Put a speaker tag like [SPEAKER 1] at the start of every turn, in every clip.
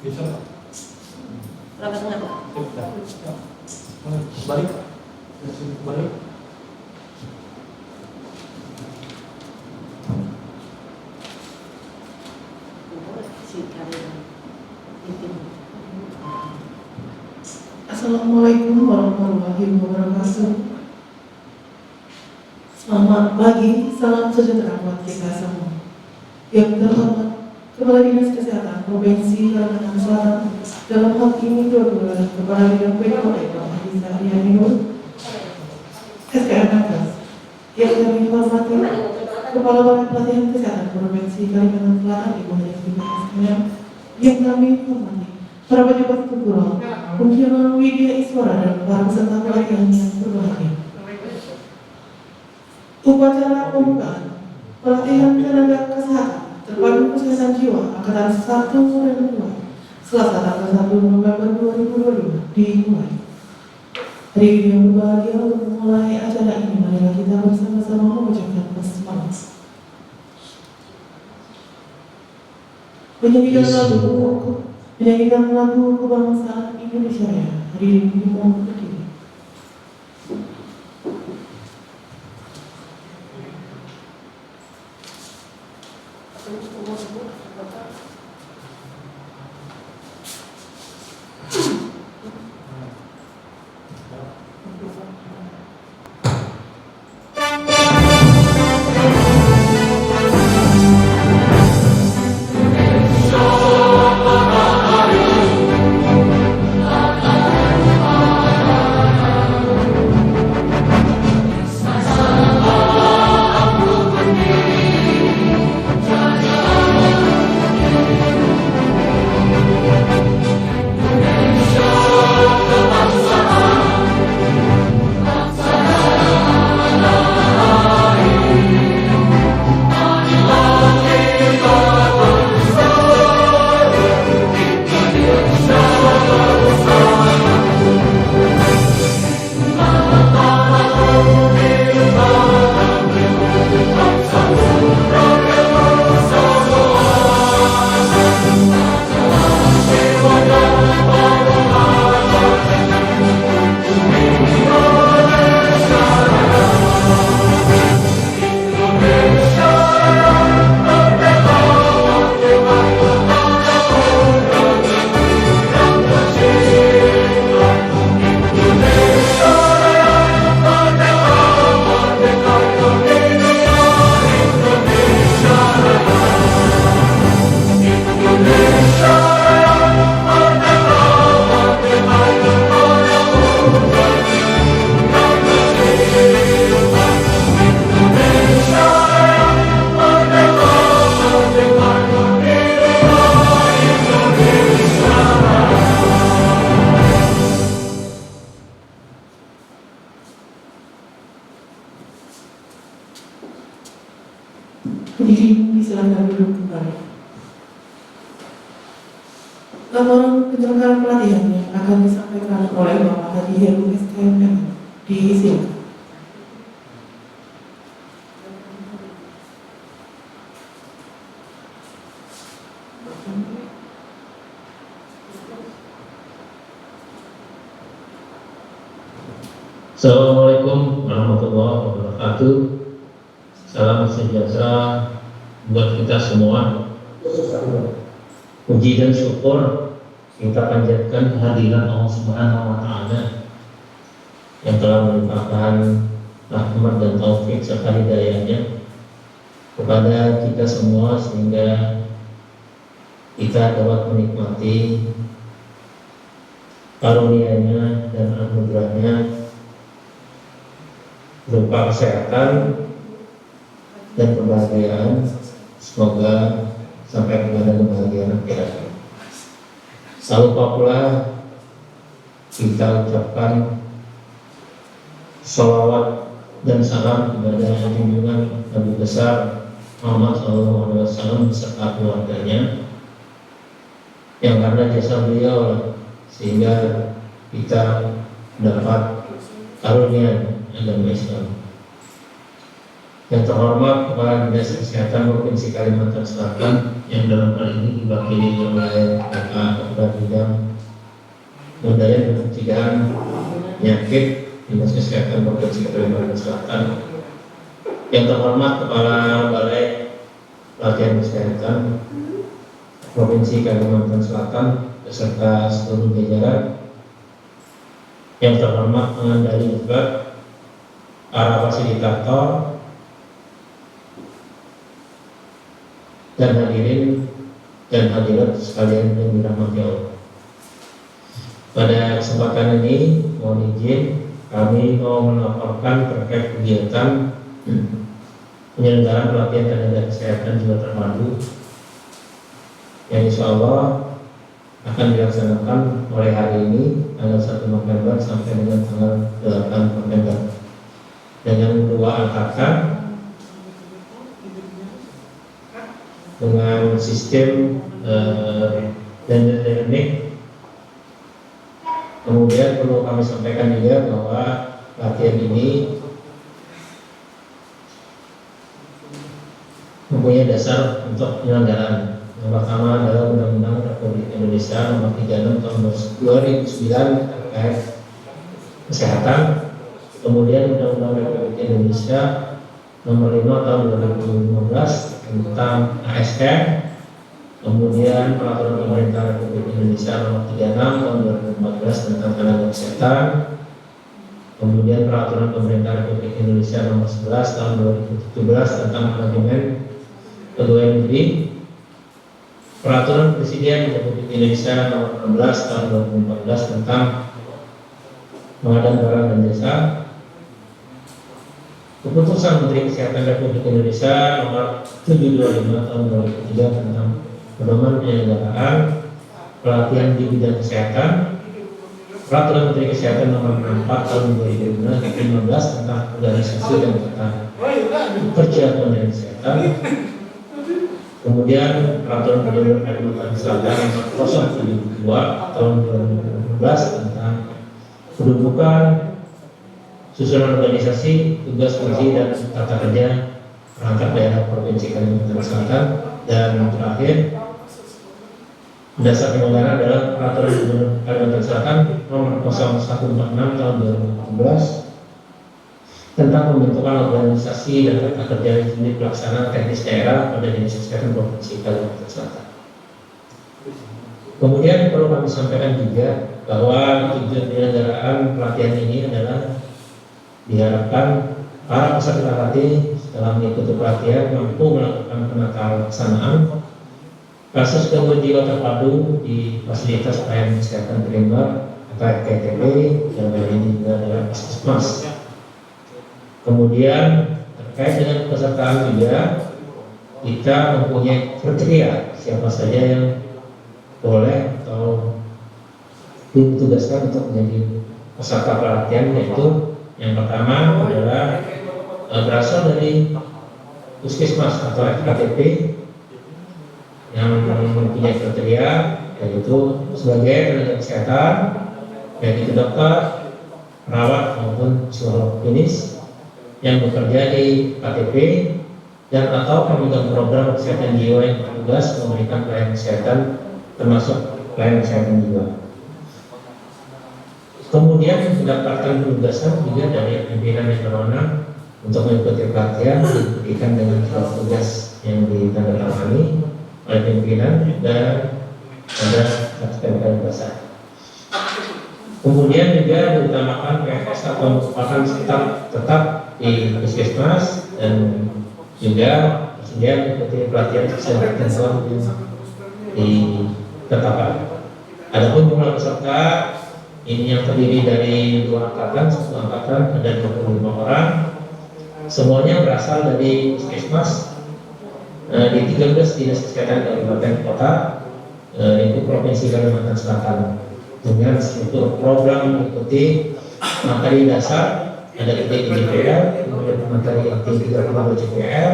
[SPEAKER 1] Bisa Pak.
[SPEAKER 2] Berapa tengah Pak?
[SPEAKER 1] Balik. Balik.
[SPEAKER 3] Assalamualaikum warahmatullahi wabarakatuh. Selamat pagi, salam sejahtera buat kita semua. Yang terhormat Kepala Dinas Kesehatan Provinsi Kalimantan Selatan, dalam hal ini Kepala Bidang PKP Bapak Haji Sahriyani Nur, SKM Nagas. Yang kami hormati Kepala Balai Pelatihan Kesehatan Provinsi Kalimantan Selatan Ibu Haji SKM. Yang kami hormati para pejabat kebutuhan, Undangan Widya Iswara dan para peserta pelatihan yang berbahagia. Upacara pembukaan pelatihan tenaga kesehatan terpadu kesehatan jiwa angkatan 1 dan 2 Selasa tanggal 1 November 2022 dimulai. Hari ini yang berbahagia untuk memulai acara ini, marilah kita bersama-sama mengucapkan basmalah. Menyanyikan lagu kebangsaan Indonesia ya. Hari ini dimohon berdiri. Jadi silakan duduk kembali. Laporan penyelenggaraan pelatihan yang akan disampaikan oleh Bapak Haji Heru SKM diisikan.
[SPEAKER 4] Assalamualaikum warahmatullahi wabarakatuh. Salam sejahtera buat kita semua. Puji dan syukur kita panjatkan kehadiran Allah Subhanahu wa Ta'ala yang telah melimpahkan rahmat dan taufik serta hidayahnya kepada kita semua sehingga kita dapat menikmati karunia-Nya dan anugerah-Nya berupa kesehatan dan kebahagiaan. Semoga sampai kepada kebahagiaan akhirat. Tak lupa pula kita ucapkan sholawat dan salam kepada junjungan Nabi besar Muhammad SAW beserta keluarganya, yang karena jasa beliau sehingga kita dapat karunia agama Islam. Yang terhormat Kepala Dinas Kesehatan Provinsi Kalimantan Selatan yang dalam hal ini diwakili oleh Bapak Kepala Bidang Pengendalian dan Pencegahan Penyakit Dinas Kesehatan Provinsi Kalimantan Selatan. Yang terhormat Kepala Balai Pelatihan Kesehatan Provinsi Kalimantan Selatan beserta seluruh jajaran. Yang terhormat pengendali juga para fasilitator dan hadirin dan hadirat sekalian yang dirahmati Allah. Pada kesempatan ini mohon izin kami mau melaporkan terkait kegiatan penyelenggaraan pelatihan tenaga kesehatan jiwa terpadu yang insya Allah akan dilaksanakan mulai hari ini tanggal 1 November sampai dengan tanggal 8 November dengan 2 angkatan dengan sistem blended learning. Kemudian perlu kami sampaikan juga bahwa latihan ini mempunyai dasar untuk penyelenggaraan. Yang pertama adalah Undang-Undang Republik Indonesia Nomor 36 Tahun 2009 terkait kesehatan. Kemudian Undang-Undang Republik Indonesia Nomor 5 Tahun 2015 tentang ASN, kemudian Peraturan Pemerintah Republik Indonesia Nomor 36 Tahun 2014 tentang tenaga kesehatan, kemudian Peraturan Pemerintah Republik Indonesia Nomor 11 Tahun 2017 tentang manajemen pegawai negeri, Peraturan Presiden Republik Indonesia Nomor 16 Tahun 2014 tentang pengadaan barang dan jasa, Keputusan Menteri Kesehatan Republik Indonesia Nomor 725 Tahun 2003 tentang pedoman penyelenggaraan pelatihan di bidang kesehatan, Peraturan Menteri Kesehatan Nomor 64 Tahun 2015 tentang organisasi dan tata kerja Kementerian Kesehatan, kemudian Peraturan Gubernur Kalimantan Selatan Nomor 072 Tahun 2015 tentang kedudukan, susunan organisasi, tugas fungsi dan tata kerja perangkat daerah Provinsi Kalimantan Selatan, dan terakhir dasar penyelenggaraan adalah Peraturan Gubernur Kalimantan Selatan Nomor 0146 Tahun 2018 tentang pembentukan organisasi dan tata kerja unit pelaksana teknis daerah pada Dinas Kesehatan Provinsi Kalimantan Selatan. Kemudian perlu kami sampaikan juga bahwa tujuan penyelenggaraan pelatihan ini adalah diharapkan para peserta latih setelah mengikuti pelatihan mampu melakukan penata laksanaan kasus gangguan jiwa terpadu di fasilitas pelayanan kesehatan primer atau FKTP, yang ini juga adalah Puskesmas. Kemudian terkait dengan pesertaan juga kita mempunyai kriteria siapa saja yang boleh atau ditugaskan untuk menjadi peserta pelatihan, yaitu yang pertama adalah berasal dari Puskesmas atau FKTP yang mempunyai kriteria, yaitu sebagai tenaga kesehatan, baik itu dokter, perawat maupun psikolog klinis yang bekerja di KTP dan atau pemegang program kesehatan jiwa yang bertugas memberikan pelayanan kesehatan termasuk pelayanan kesehatan jiwa. Kemudian mendapatkan penugasan juga dari pimpinan yang berwenang untuk mengikuti pelatihan diberikan dengan surat tugas yang ditandatangani oleh pimpinan dan ada SPK besar. Kemudian juga diutamakan PFS atau merupakan tetap di Puskesmas dan juga bersedia mengikuti pelatihan sesuai ketentuan yang ditetapkan. Adapun jumlah peserta ini yang terdiri dari 2 angkatan, 1 angkatan ada 25 orang. Semuanya berasal dari Puskesmas di 13 dinas kesehatan kabupaten kota yaitu Provinsi Kalimantan Selatan, dengan struktur program mengikuti materi dasar ada JPL, kemudian materi inti 32 JPL,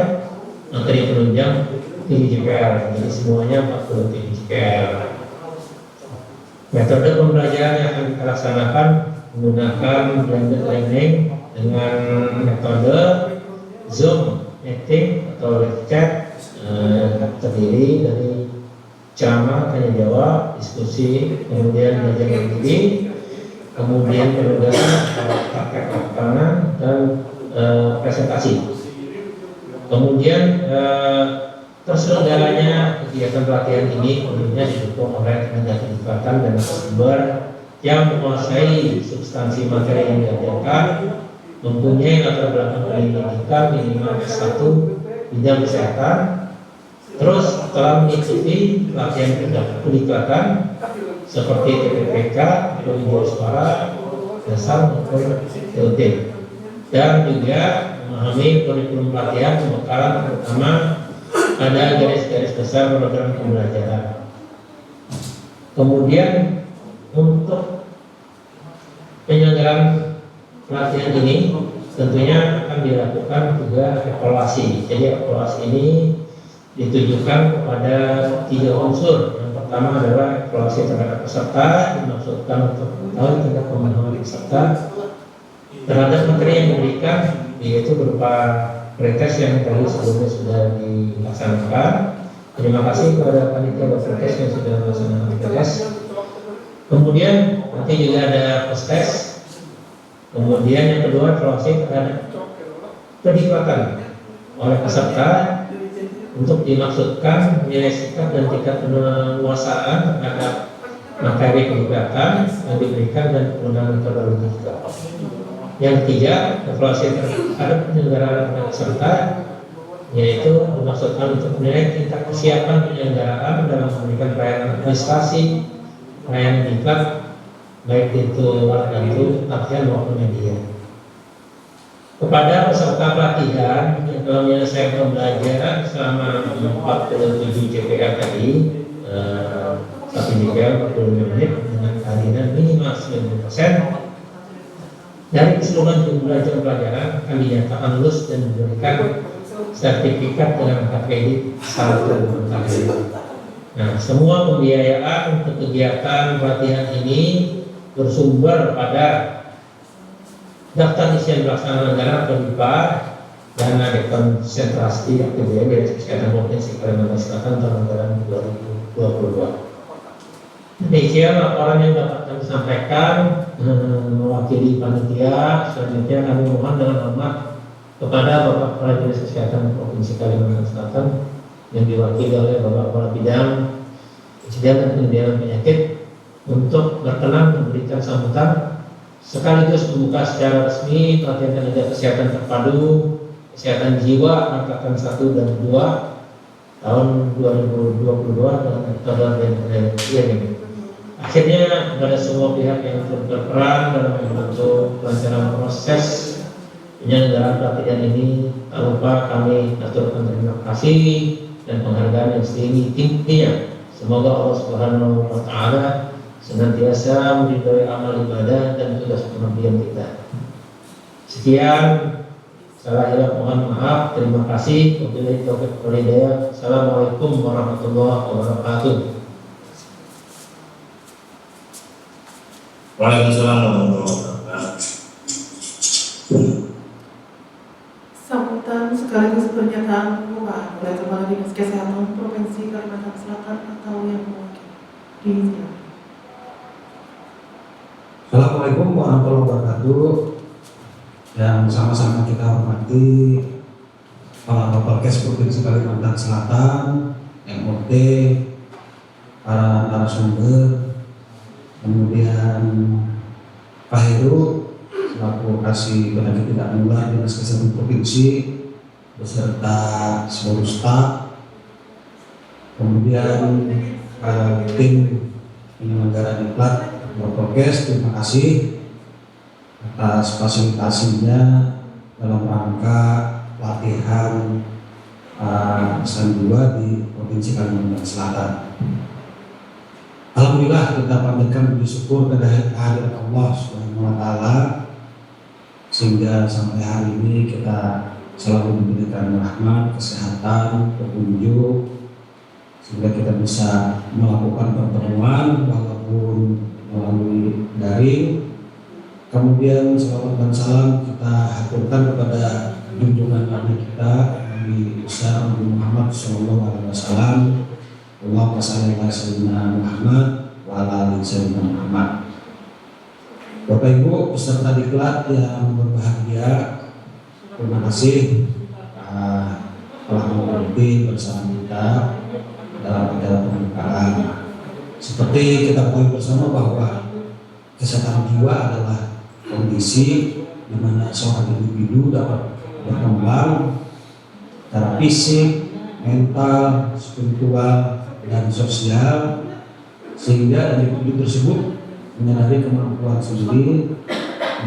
[SPEAKER 4] materi penunjang 3 JPL, jadi semuanya 40 JPL. Metode pembelajaran yang akan kita laksanakan menggunakan blended learning dengan metode Zoom meeting atau live chat terdiri dari ceramah, tanya jawab, diskusi, kemudian belajar mandiri, kemudian penugasan praktek lapangan dan presentasi. Kemudian terselenggaranya kegiatan pelatihan ini tentunya didukung oleh tenaga pendidikan dan sumber yang menguasai substansi materi yang diajarkan, mempunyai latar belakang pendidikan minimal S1 bidang kesehatan, terus telah mengikuti pelatihan pendikatan seperti TPPK, Video Suara, Dasar maupun TOT, dan juga memahami kurikulum pelatihan pembekalan terutama pada garis-garis besar program pembelajaran. Kemudian untuk penyelenggaraan pelatihan ini tentunya akan dilakukan juga evaluasi. Jadi evaluasi ini ditujukan kepada 3 unsur. Yang pertama adalah evaluasi terhadap peserta, dimaksudkan untuk mengetahui tingkat pemahaman peserta terhadap materi yang diberikan, yaitu berupa pretest yang tadi sebelumnya sudah dilaksanakan. Terima kasih kepada panitia pretest yang sudah melaksanakan pretest. Kemudian nanti juga ada post test. Kemudian yang kedua evaluasi terhadap pendikatan oleh peserta untuk dimaksudkan nilai sikap dan tingkat penguasaan terhadap materi pendikatan yang diberikan dan penggunaan metodologi. Yang ketiga, evaluasi terhadap penyelenggaraan peserta, yaitu dimaksudkan untuk menilai tingkat kesiapan penyelenggaraan dalam memberikan pelayanan administrasi, pelayanan diklat, baik itu alat bantu, pelatihan maupun media. Kepada peserta pelatihan yang telah menyelesaikan pembelajaran selama 47 JPR tadi, 1 jam 45 menit dengan kehadiran minimal 90%. Dari keseluruhan jumlah jam pelajaran akan dinyatakan lulus dan diberikan sertifikat dengan angka kredit 1 kali. Nah, semua pembiayaan untuk kegiatan pelatihan ini bersumber pada daftar isian pelaksanaan anggaran atau DIPA, dana dekonsentrasi APBN dari Kesehatan Provinsi Kalimantan Selatan tahun anggaran 2022. Demikian laporan yang dapat kami sampaikan mewakili panitia. Selanjutnya kami mohon dengan hormat kepada Bapak Kepala Dinas Kesehatan Provinsi Kalimantan Selatan yang diwakili oleh Bapak Kepala Bidang Pencegahan dan Pengendalian Penyakit untuk berkenan memberikan sambutan sekaligus membuka secara resmi pelatihan tenaga kesehatan terpadu kesehatan jiwa angkatan 1 dan 2 tahun 2022 dengan metode ini. Akhirnya kepada semua pihak yang berperan dalam membantu kelancaran proses penyelenggaraan pelatihan ini, tak lupa kami aturkan terima kasih dan penghargaan yang setinggi-tingginya. Semoga Allah Subhanahu wa Ta'ala senantiasa meridhoi amal ibadah dan tugas pengabdian kita. Sekian, salah hilaf mohon maaf. Terima kasih. Wabillahi taufiq wal hidayah. Assalamualaikum warahmatullahi wabarakatuh.
[SPEAKER 5] Waalaikumsalam warahmatullahi wabarakatuh.
[SPEAKER 3] Sambutan sekaligus pernyataan pembukaan oleh Kepala Dinas Kesehatan Provinsi Kalimantan Selatan atau yang mewakili.
[SPEAKER 1] Assalamualaikum warahmatullahi wabarakatuh. Yang sama-sama kita hormati Kepala Bapelkes Provinsi Kalimantan Selatan, MOT, para narasumber, kemudian Pak Heru selaku Kasih Penyakit Tidak Menular Dinas Kesehatan Provinsi beserta seluruh staf, kemudian tim penyelenggara diklat Bapelkes, terima kasih atas fasilitasinya dalam rangka pelatihan S2 di Provinsi Kalimantan Selatan. Alhamdulillah kita panjatkan puji syukur kehadirat Allah Subhanahu wa Ta'ala sehingga sampai hari ini kita selalu diberikan rahmat, kesehatan, petunjuk sehingga kita bisa melakukan pertemuan walaupun melalui daring. Kemudian salawat dan salam kita haturkan kepada junjungan Nabi kita Nabi besar Nabi Muhammad SAW. Allahumma shalli ala sayyidina Muhammad wa ala ali sayyidina Muhammad. Bapak Ibu peserta diklat yang berbahagia, terima kasih telah mengikuti bersama kita dalam acara pembukaan. Seperti kita ketahui bersama bahwa kesehatan jiwa adalah kondisi di mana seorang individu dapat berkembang secara fisik, mental, spiritual, dan sosial, sehingga individu tersebut menyadari kemampuan sendiri,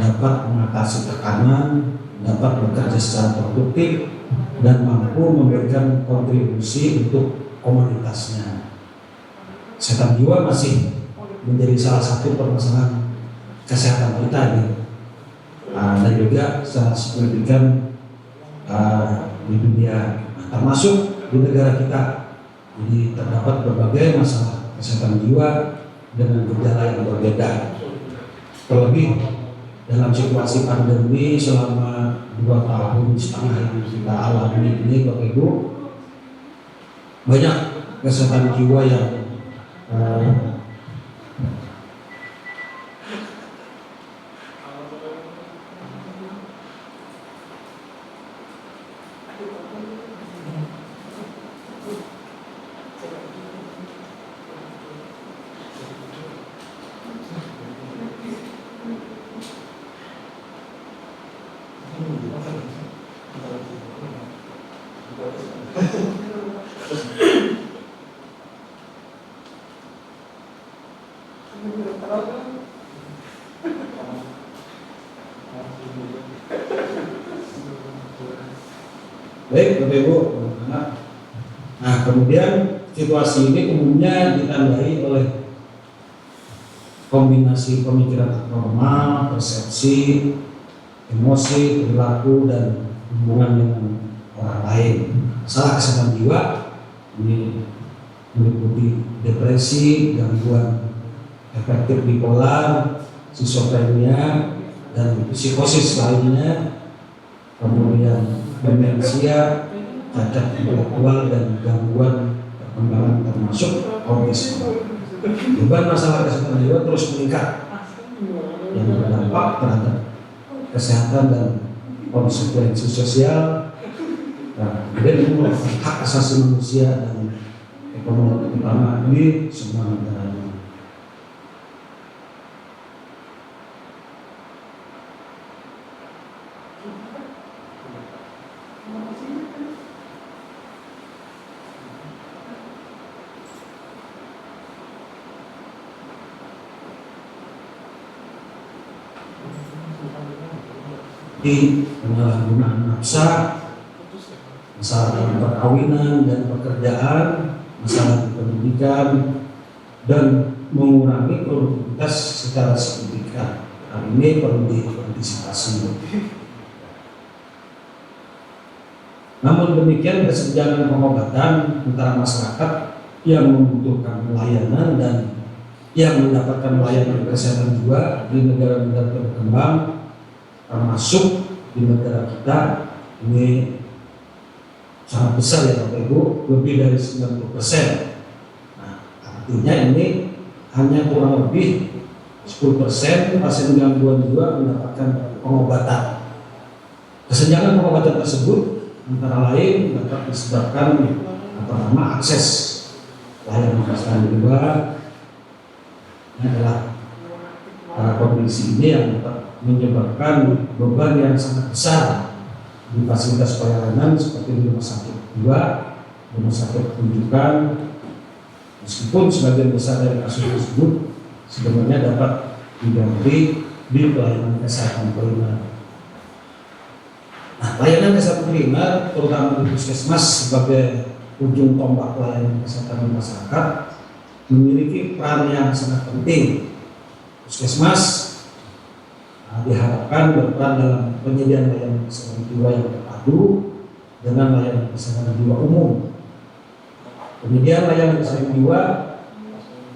[SPEAKER 1] dapat mengatasi tekanan, dapat bekerja secara produktif, dan mampu memberikan kontribusi untuk komunitasnya. Kesehatan jiwa masih menjadi salah satu permasalahan kesehatan kita gitu. Dan juga secara signifikan di dunia, termasuk di negara kita. Jadi terdapat berbagai masalah kesehatan jiwa dengan gejala yang berbeda. Terlebih dalam situasi pandemi selama 2,5 tahun yang kita alami ini, Bapak Ibu, banyak kesehatan jiwa yang baik Bapak Ibu. Nah, kemudian situasi ini umumnya ditandai oleh kombinasi pemikiran normal, persepsi, emosi, perilaku, dan hubungan dengan orang lain. Masalah kesehatan jiwa ini meliputi depresi, gangguan afektif bipolar, skizofrenia, dan psikosis lainnya, kemudian demensia, cacat intelektual, dan gangguan perkembangan termasuk autisme. Beban masalah kesehatan jiwa terus meningkat yang berdampak terhadap kesehatan dan konsekuensi sosial. Kemudian itu merupakan hak asasi manusia dan ekonomi utama di semua negara. Di penyalahgunaan nafsa, masalah dalam perkawinan dan pekerjaan, masalah di pendidikan, dan mengurangi produktivitas secara signifikan. Hal ini perlu diantisipasi. Namun demikian, kesenjangan pengobatan antara masyarakat yang membutuhkan pelayanan dan yang mendapatkan pelayanan kesehatan jiwa di negara-negara berkembang, termasuk di negara kita, ini sangat besar ya Bapak Ibu, lebih dari 90%. Nah, artinya ini hanya kurang lebih 10% pasien gangguan jiwa mendapatkan pengobatan. Kesenjangan pengobatan tersebut antara lain dapat disebabkan akses layanan kesehatan jiwa. Ini adalah kondisi ini yang dapat menyebabkan beban yang sangat besar di fasilitas pelayanan seperti di rumah sakit jiwa, rumah sakit rujukan, meskipun sebagian besar dari kasus tersebut sebenarnya dapat diganti di pelayanan kesehatan primer. Nah, pelayanan kesehatan primer terutama di puskesmas sebagai ujung tombak pelayanan kesehatan di masyarakat memiliki peran yang sangat penting. Puskesmas diharapkan berperan dalam penyediaan layanan kesehatan jiwa yang terpadu dengan layanan kesehatan jiwa umum. Penyediaan layanan kesehatan jiwa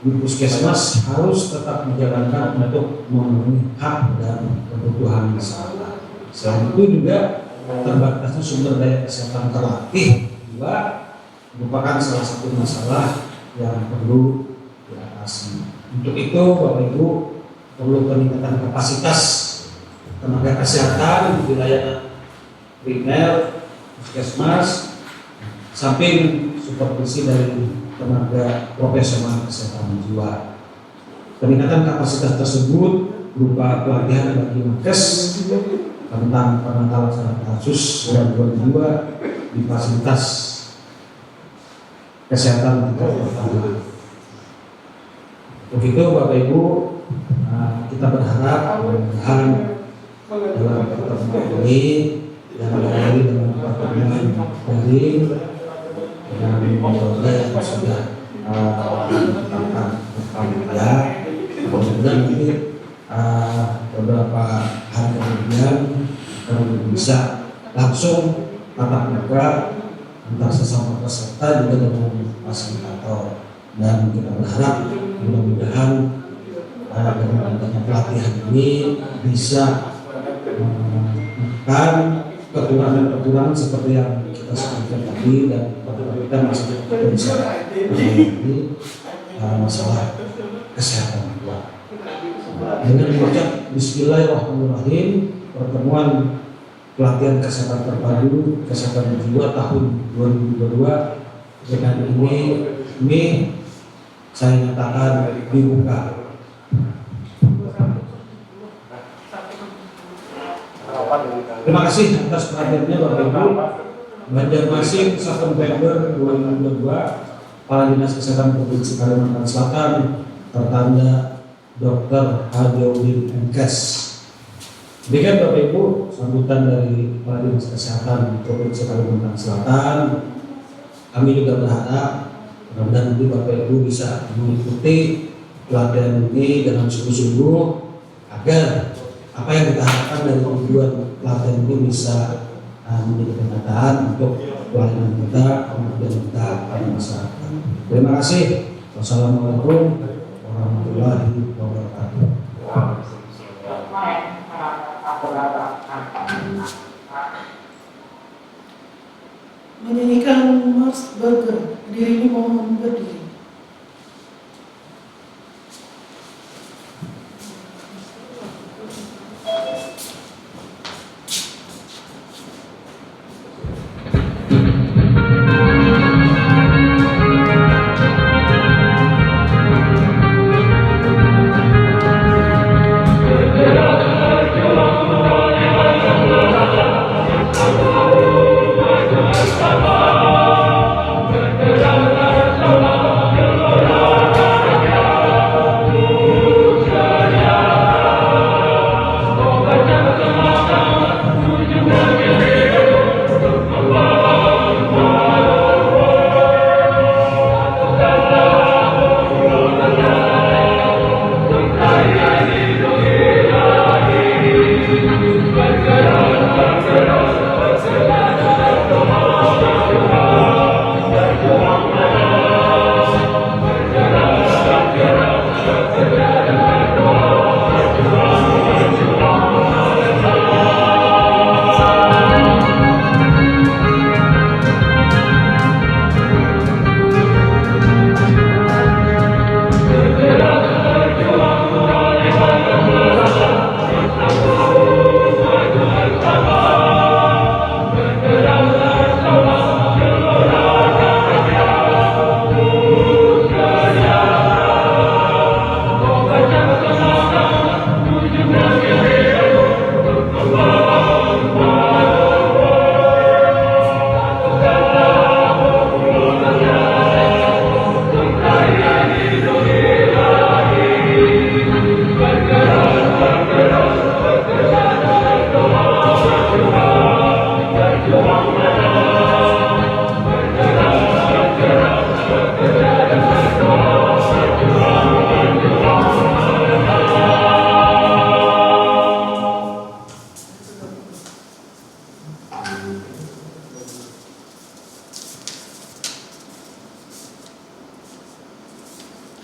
[SPEAKER 1] di puskesmas harus tetap dijalankan untuk memenuhi hak dan kebutuhan masyarakat. Selain itu juga terbatasnya sumber daya kesehatan terlatih juga merupakan salah satu masalah yang perlu diatasi. Untuk itu Bapak Ibu perlu peningkatan kapasitas tenaga kesehatan di wilayah primer, puskesmas, samping supervisi dari tenaga profesional kesehatan jiwa. Peningkatan kapasitas tersebut berupa pelatihan bagi nakes tentang penanggulangan kasus gangguan jiwa di fasilitas kesehatan tingkat pertama. Begitu Bapak Ibu, kita berharap mudah-mudahan dalam pertemuan ini yang diawali dengan pertemuan daring dengan metode yang sudah ditetapkan panitia, kemudian nanti beberapa hari kemudian akan bisa langsung tatap muka antar sesama peserta juga dengan fasilitator, dan kita berharap mudah-mudahan dengan adanya pelatihan ini bisa menekan kekurangan-kekurangan seperti yang kita sebutkan tadi, dan kita masih bisa menghadapi masalah kesehatan jiwa. Dengan mengucap Bismillahirrahmanirrahim, pertemuan pelatihan kesehatan terpadu kesehatan jiwa tahun 2022 dengan ini saya nyatakan dibuka. Terima kasih atas perhatiannya Bapak Ibu. Banjarmasin 1 November 2022, Kepala Dinas Kesehatan Provinsi Kalimantan Selatan tertanda Dr. Hadiuddin MKes. Demikian Bapak Ibu sambutan dari Kepala Dinas Kesehatan Provinsi Kalimantan Selatan. Kami juga berharap mudah-mudahan nanti Bapak Ibu bisa mengikuti pelatihan ini dengan sungguh-sungguh agar apa yang kita harapkan dari tujuan pelatihan ini bisa menjadi kenyataan untuk pelayanan kita, kemudian kita pada masyarakat. Terima kasih. Wassalamualaikum warahmatullahi wabarakatuh.
[SPEAKER 3] Menyanyikan Mars Burger, dirimu mohon berdiri.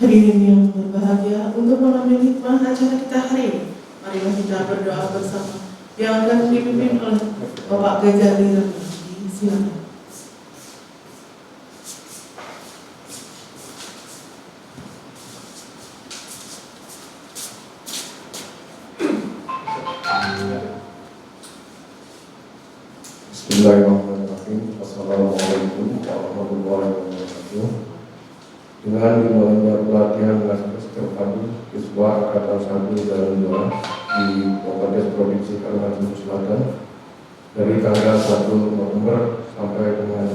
[SPEAKER 3] Hadirin yang berbahagia, untuk mengambil hikmah acara kita hari ini, marilah kita berdoa bersama yang akan dipimpin oleh Bapak Ghazali Ramli. Silakan.
[SPEAKER 6] Bismillahirrahmanirrahim. Assalamualaikum warahmatullahi wabarakatuh. Dengan dimulainya pelatihan naskah terpadu siswa Angkatan 1 dan 2 di Polres Provinsi Kalimantan Selatan dari tanggal 1 November sampai dengan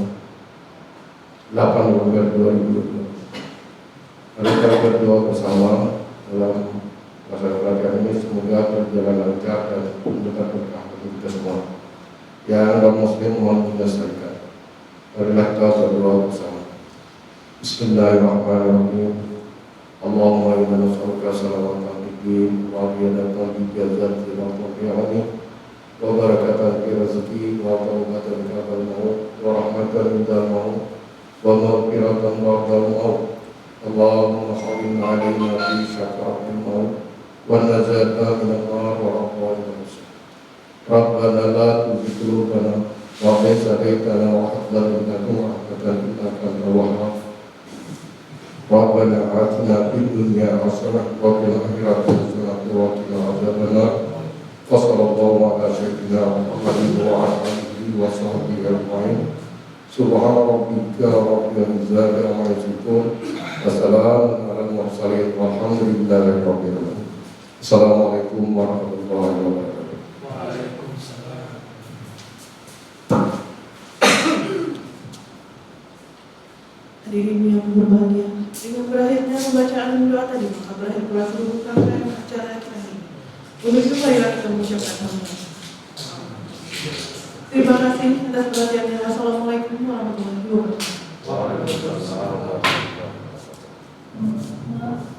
[SPEAKER 6] 8 November 2020. Kita berdua bersama dalam masa pelatihan ini semoga berjalan lancar dan mendapat berkah bagi kita semua. Yang non-muslim mohon menyelesaikan. Marilah kita berdoa bersama. Bismillahirrahmanirrahim. Allahumma inna nas'aluka salamatan fid-din wa afiyatan fil jasad wa afiyatan wa barakatan fi rizqi wa tawbatan qabla al-maut wa rahmatan indal maut wa maghfiratan ba'da al-maut. Allahumma hawwin 'alaina fi syafa'atil maut wa najata min an-nar wa aqwal Rabbana la tuzigh qulubana ba'da idh hadaytana wa hab lana min ladunka rahmatan innaka antal wahhab. Rabbana atina fid dunya hasanah wa fil akhirati hasanah wa qina adzabannar. Wa sallallahu ala sayyidina Muhammadin wa ala alihi wa sahbihi ajma'in. Subhana rabbika rabbil izzati amma yasifun. Wassalamun alal mursalin walhamdulillahi rabbil alamin. Assalamualaikum warahmatullahi wabarakatuh.
[SPEAKER 3] Hadirin yang berbahagia, dengan berakhirnya pembacaan doa tadi, maka berakhir pula seluruh rangkaian acara kita ini. Untuk itu marilah kita mengucapkan hamdalah. Terima kasih atas perhatiannya. Wassalamualaikum warahmatullahi wabarakatuh.
[SPEAKER 6] Waalaikumsalam warahmatullahi wabarakatuh.